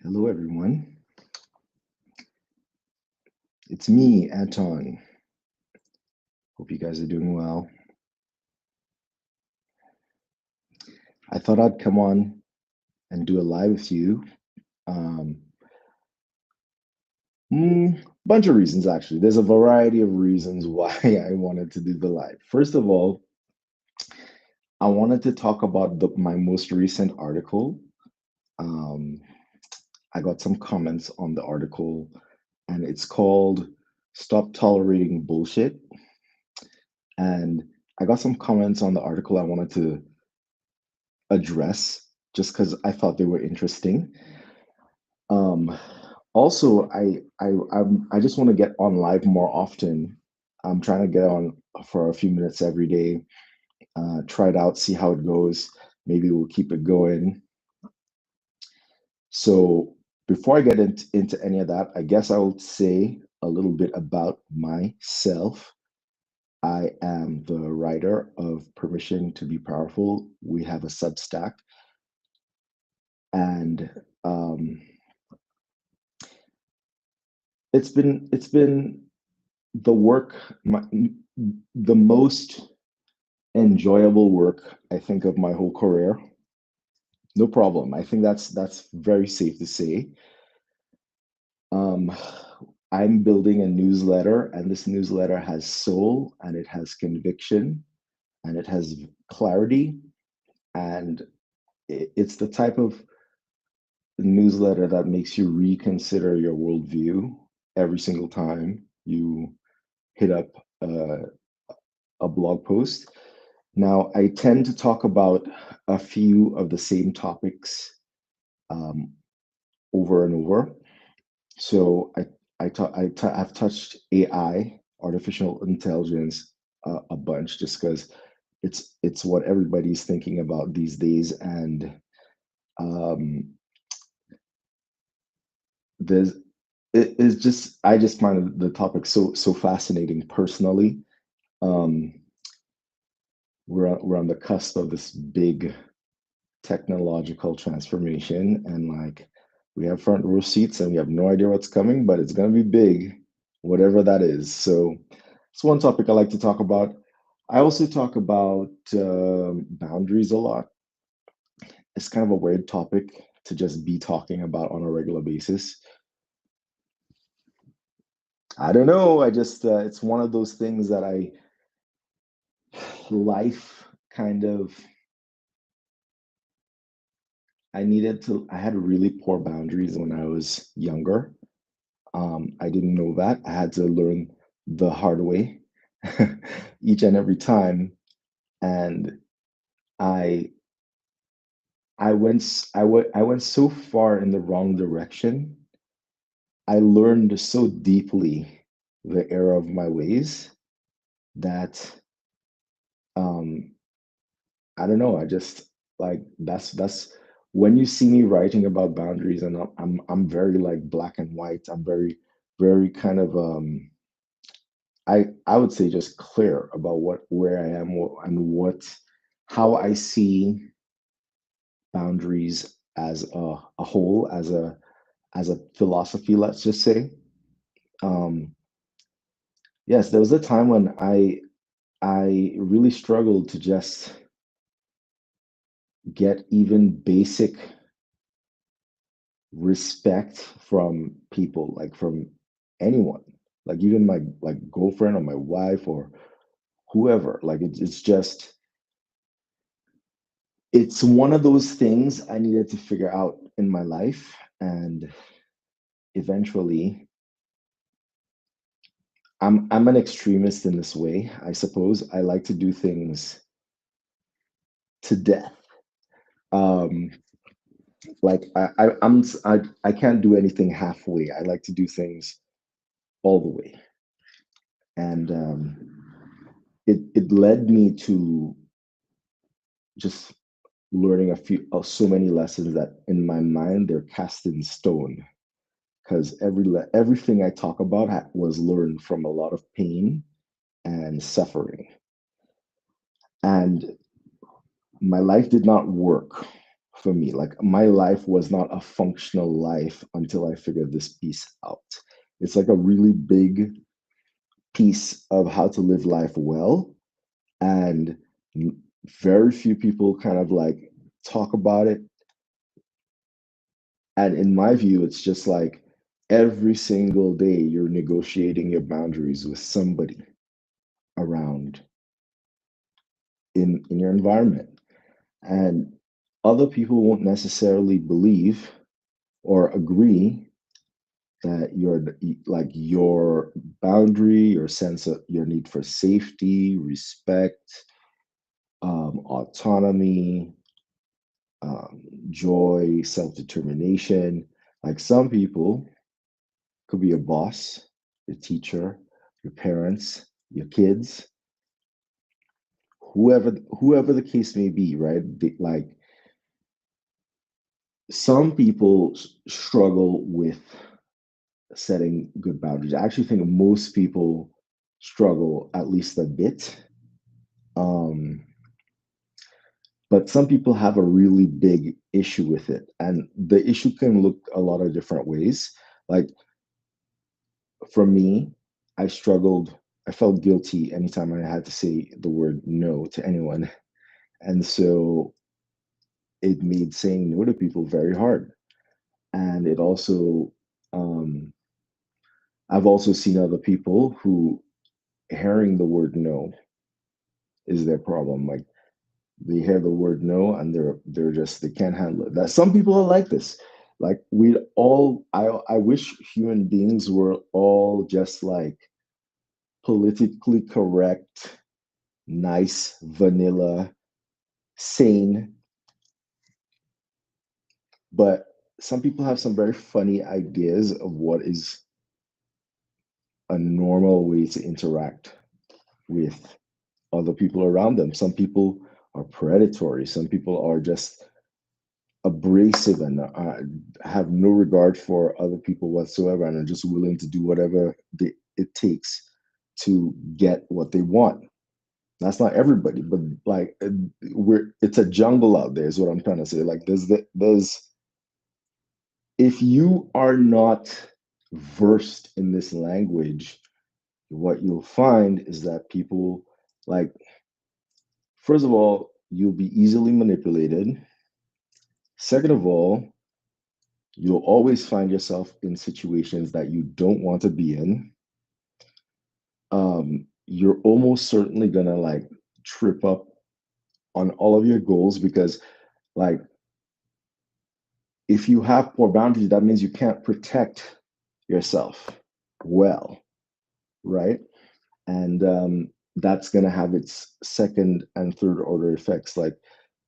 Hello, everyone. It's me, Anton. Hope you guys are doing well. I thought I'd come on and do a live with you. Um, Bunch of reasons, actually. There's a variety of reasons why I wanted to do the live. First of all, I wanted to talk about my most recent article. Um, I got some comments on the article, and it's called Stop Tolerating Bullshit. And I got some comments on the article I wanted to address just because I thought they were interesting. Um, Also, I just want to get on live more often. I'm trying to get on for a few minutes every day. Try it out, see how it goes. Maybe we'll keep it going. So before I get into any of that, I guess I will say a little bit about myself. I am the writer of Permission to Be Powerful. We have a Substack, and um, it's been the work, the most enjoyable work I think of my whole career. No problem. I think that's very safe to say. Um, I'm building a newsletter, and this newsletter has soul, and it has conviction, and it has clarity, and it's the type of newsletter that makes you reconsider your worldview every single time you hit up uh, a blog post. Now, I tend to talk about a few of the same topics um, over and over. So I've touched AI, artificial intelligence, a bunch, just because it's what everybody's thinking about these days, and um, there's it is just I just find the topic so fascinating personally. Um, we're on the cusp of this big technological transformation, and like we have front row seats and we have no idea what's coming, but it's going to be big, whatever that is. So it's one topic I like to talk about. I also talk about boundaries a lot. It's kind of a weird topic to just be talking about on a regular basis. I don't know, I just it's one of those things that I life kind of I had really poor boundaries when I was younger. I didn't know that. I had to learn the hard way each and every time. And I I went so far in the wrong direction. I learned so deeply the error of my ways that um I don't know, I just like that's when you see me writing about boundaries, and I'm very like black and white. I'm very kind of I would say just clear about where I am, and what how I see boundaries as a whole, as a philosophy, let's just say. Um, yes, there was a time when I really struggled to just get even basic respect from people, like from anyone, like even my like girlfriend or my wife or whoever. Like it's just it's one of those things I needed to figure out in my life. And eventually, I'm an extremist in this way, I suppose. I like to do things to death. Um, like I can't do anything halfway. I like to do things all the way. And it led me to just learning so many lessons that in my mind they're cast in stone, because everything I talk about was learned from a lot of pain and suffering. And my life did not work for me. Like my life was not a functional life until I figured this piece out. It's like a really big piece of how to live life well, and very few people kind of like talk about it. And in my view, it's just like every single day you're negotiating your boundaries with somebody around in your environment. And other people won't necessarily believe or agree that your boundary, your sense of your need for safety, respect, autonomy, joy, self-determination. Like some people could be your boss, your teacher, your parents, your kids, whoever the case may be, right? Like some people struggle with setting good boundaries. I actually think most people struggle at least a bit. Um, but some people have a really big issue with it. And the issue can look a lot of different ways. Like for me, I struggled, I felt guilty anytime I had to say the word no to anyone. And so it made saying no to people very hard. And it also, um, I've also seen other people who hearing the word no is their problem. Like they hear the word no and they're just they can't handle it. That some people are like this. Like we all I wish human beings were all just like politically correct, nice, vanilla, sane, but some people have some very funny ideas of what is a normal way to interact with other people around them. Some people are predatory. Some people are just abrasive and have no regard for other people whatsoever and are just willing to do whatever it takes to get what they want. That's not everybody, but like we're it's a jungle out there is what I'm trying to say. Like there's if you are not versed in this language, what you'll find is that people like first of all, you'll be easily manipulated. Second of all, you'll always find yourself in situations that you don't want to be in. You're almost certainly gonna like trip up on all of your goals because, like, if you have poor boundaries, that means you can't protect yourself well, right? And that's gonna have its second and third order effects. Like,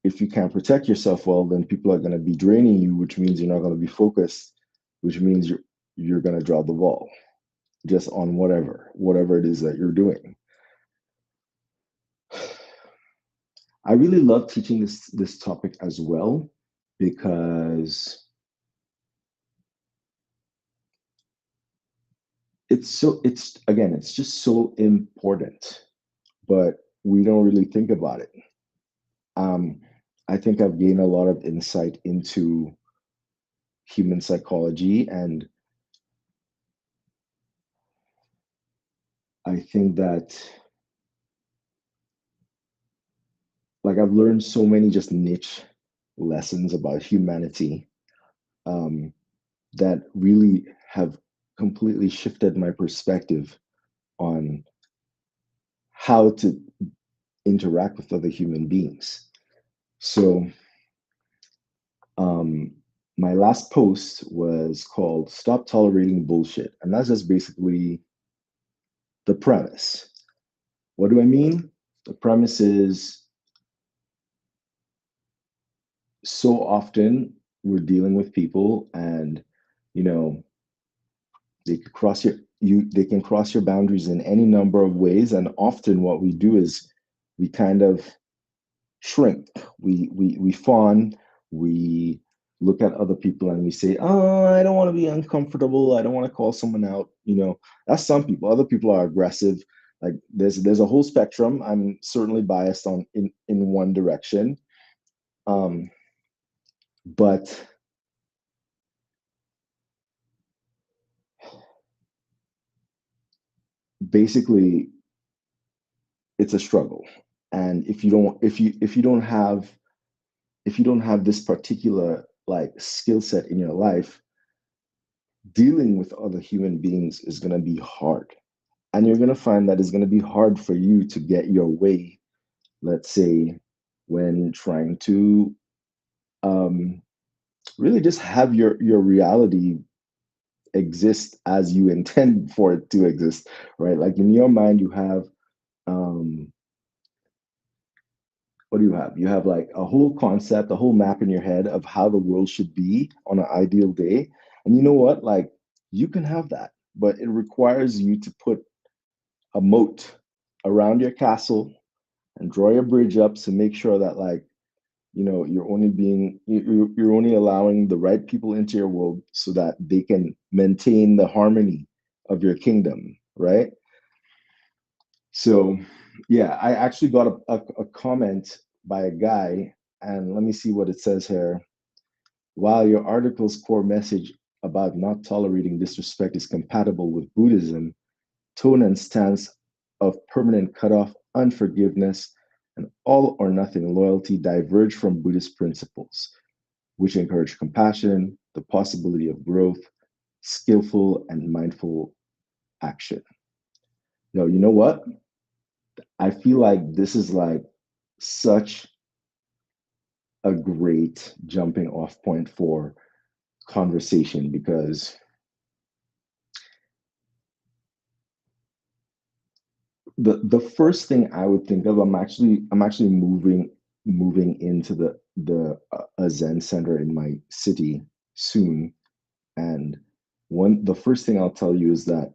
if you can't protect yourself well, then people are gonna be draining you, which means you're not gonna be focused, which means you're gonna drop the ball just on whatever it is that you're doing. I really love teaching this topic as well because it's again it's just so important, but we don't really think about it. Um, I think I've gained a lot of insight into human psychology, and I think that like I've learned so many just niche lessons about humanity um, that really have completely shifted my perspective on how to interact with other human beings. So, um, my last post was called Stop Tolerating Bullshit. And that's just basically the premise. What do I mean? The premise is so often we're dealing with people and, you know, they can cross your boundaries in any number of ways. And often what we do is we kind of shrink. We fawn. We look at other people and we say, "Oh, I don't want to be uncomfortable. I don't want to call someone out." You know, that's some people. Other people are aggressive. Like there's a whole spectrum. I'm certainly biased on in one direction. Um, But basically, it's a struggle. And if you don't have this particular like skill set in your life, dealing with other human beings is going to be hard. And you're going to find that it's going to be hard for you to get your way, let's say, when trying to um, really just have your reality exist as you intend for it to exist, right? Like in your mind, you have um, what do you have? You have like a whole concept, a whole map in your head of how the world should be on an ideal day. And you know what? Like you can have that, but it requires you to put a moat around your castle and draw your bridge up to make sure that like you're only allowing the right people into your world so that they can maintain the harmony of your kingdom, right? So yeah, I actually got a comment by a guy, and let me see what it says here. While your article's core message about not tolerating disrespect is compatible with Buddhism, tone and stance of permanent cutoff, unforgiveness, and all or nothing loyalty diverge from Buddhist principles, which encourage compassion, the possibility of growth, skillful and mindful action. No, you know what? I feel like this is like such a great jumping off point for conversation because the first thing I would think of, I'm actually moving into the a Zen center in my city soon, and one the first thing I'll tell you is that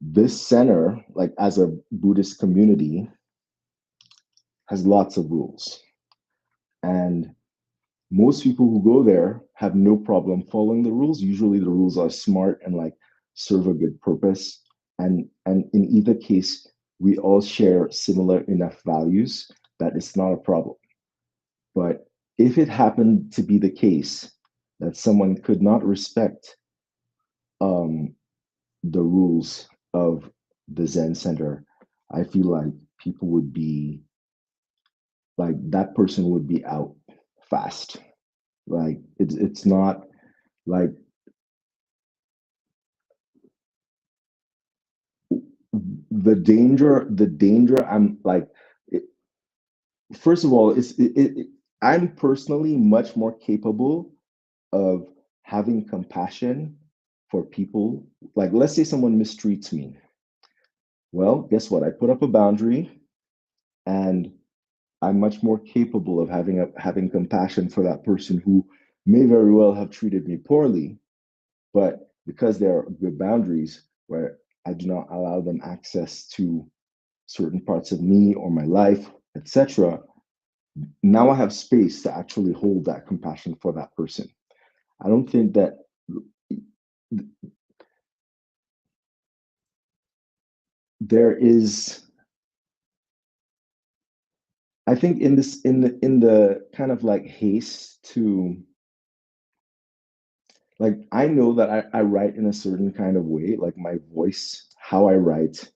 this center, like as a Buddhist community, has lots of rules, and most people who go there have no problem following the rules. Usually the rules are smart and like serve a good purpose. And in either case, we all share similar enough values that it's not a problem. But if it happened to be the case that someone could not respect um, the rules of the Zen Center, I feel like people would be like that person would be out fast. Like it's not like the danger I'm like it, first of all I'm personally much more capable of having compassion for people. Like let's say someone mistreats me, well, guess what, I put up a boundary, and I'm much more capable of having compassion for that person who may very well have treated me poorly, but because there are good boundaries where I do not allow them access to certain parts of me or my life, etc., now I have space to actually hold that compassion for that person. I don't think that there is, I think in this in the kind of like haste to like I know that I write in a certain kind of way, like my voice, how I write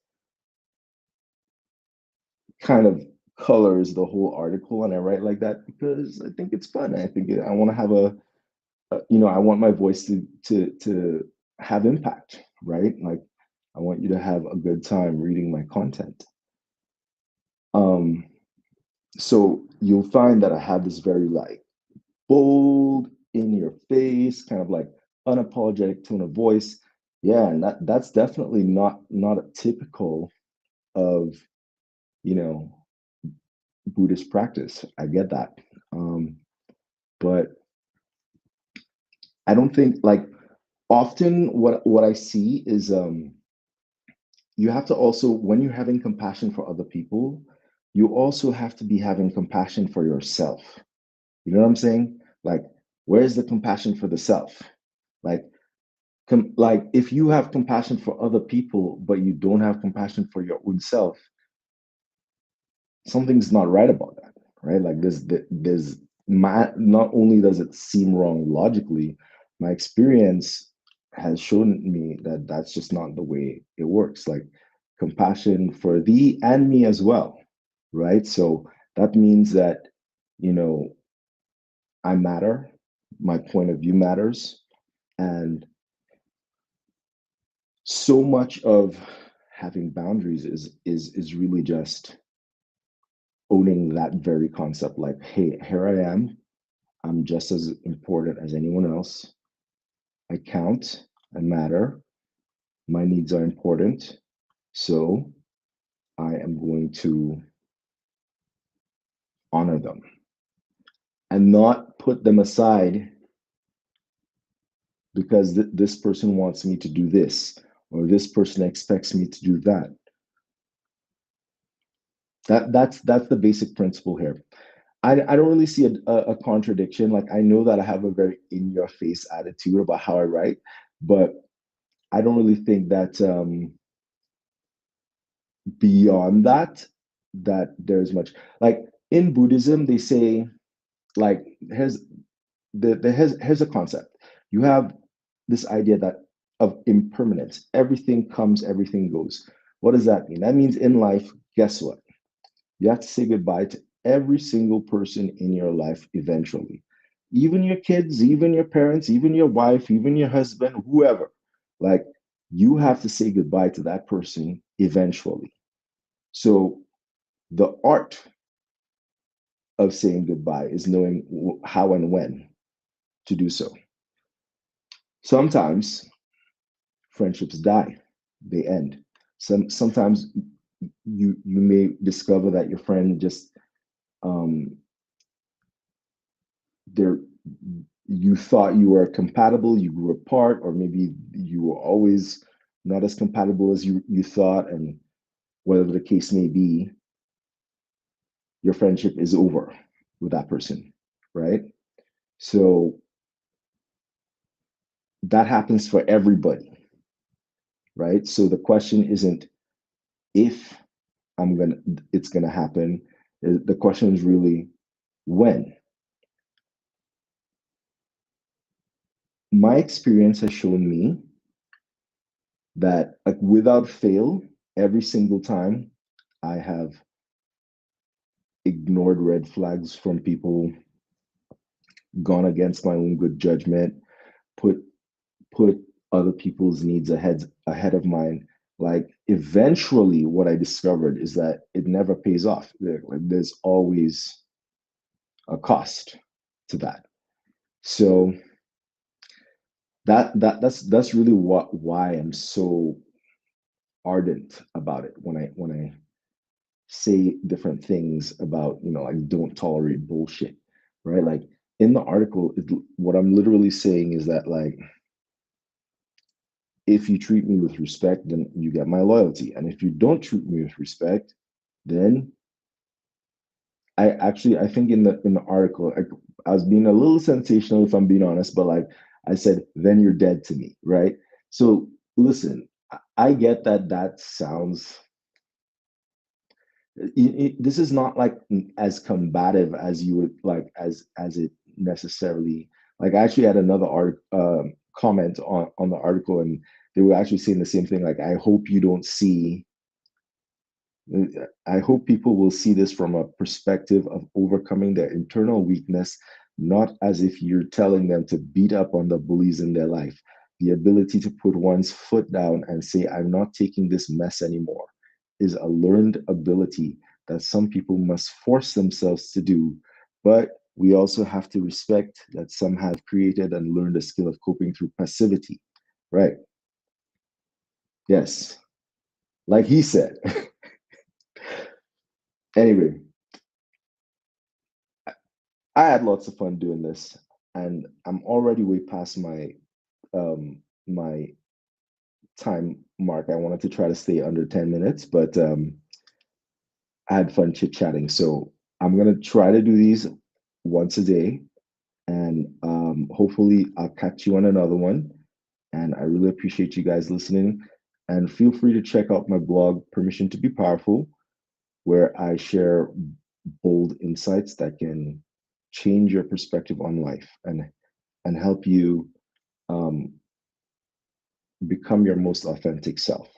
kind of colors the whole article, and I write like that because I think it's fun. I think I want to have I want my voice to have impact, right? Like I want you to have a good time reading my content. Um, so you'll find that I have this very like bold, in your face, kind of like unapologetic tone of voice. Yeah, and that's definitely not a typical of you know Buddhist practice. I get that, but I don't think like often what I see is you have to also, when you're having compassion for other people, you also have to be having compassion for yourself. You know what I'm saying? Like, where's the compassion for the self? Like, like if you have compassion for other people, but you don't have compassion for your own self, something's not right about that, right? Like, there's not only does it seem wrong logically, my experience has shown me that that's just not the way it works. Like compassion for thee and me as well, right? So that means that, you know, I matter, my point of view matters, and so much of having boundaries is really just owning that very concept. Like, hey, here I am. I'm just as important as anyone else. I count, I matter, my needs are important. So I am going to honor them and not put them aside because this person wants me to do this or this person expects me to do that. That's the basic principle here. I don't really see a contradiction. Like I know that I have a very in your face attitude about how I write, but I don't really think that beyond that there's much. Like in Buddhism, they say like here's a concept. You have this idea that of impermanence. Everything comes, everything goes. What does that mean? That means in life, guess what? You have to say goodbye to every single person in your life eventually. Even your kids, even your parents, even your wife, even your husband, whoever. Like you have to say goodbye to that person eventually. So the art of saying goodbye is knowing how and when to do so. Sometimes friendships die, they end. Sometimes you may discover that your friend just um, they're you thought you were compatible, you grew apart, or maybe you were always not as compatible as you thought, and whatever the case may be, your friendship is over with that person, right? So that happens for everybody, right? So the question isn't if I'm gonna it's gonna happen. The question is really when. My experience has shown me that like without fail, every single time I have ignored red flags from people, gone against my own good judgment, put put other people's needs ahead of mine. Like eventually what I discovered is that it never pays off. Like there's always a cost to that. So that's really why I'm so ardent about it when I say different things about, like don't tolerate bullshit, right? Like in the article, what I'm literally saying is that like if you treat me with respect, then you get my loyalty, and if you don't treat me with respect, then I think in the article I was being a little sensational if I'm being honest, but like I said, then you're dead to me, right? So listen, I get that that sounds this is not like as combative as you would like as it necessarily like. I actually had another comment on the article, and they were actually saying the same thing. Like, I hope people will see this from a perspective of overcoming their internal weakness, not as if you're telling them to beat up on the bullies in their life. The ability to put one's foot down and say, I'm not taking this mess anymore, is a learned ability that some people must force themselves to do. But we also have to respect that some have created and learned a skill of coping through passivity. Right. Yes. Like he said. Anyway, I had lots of fun doing this, and I'm already way past my time mark. I wanted to try to stay under 10 minutes, but I had fun chit chatting. So I'm gonna try to do these once a day, and hopefully I'll catch you on another one. And I really appreciate you guys listening. And feel free to check out my blog, Permission to Be Powerful, where I share bold insights that can change your perspective on life and help you um, become your most authentic self.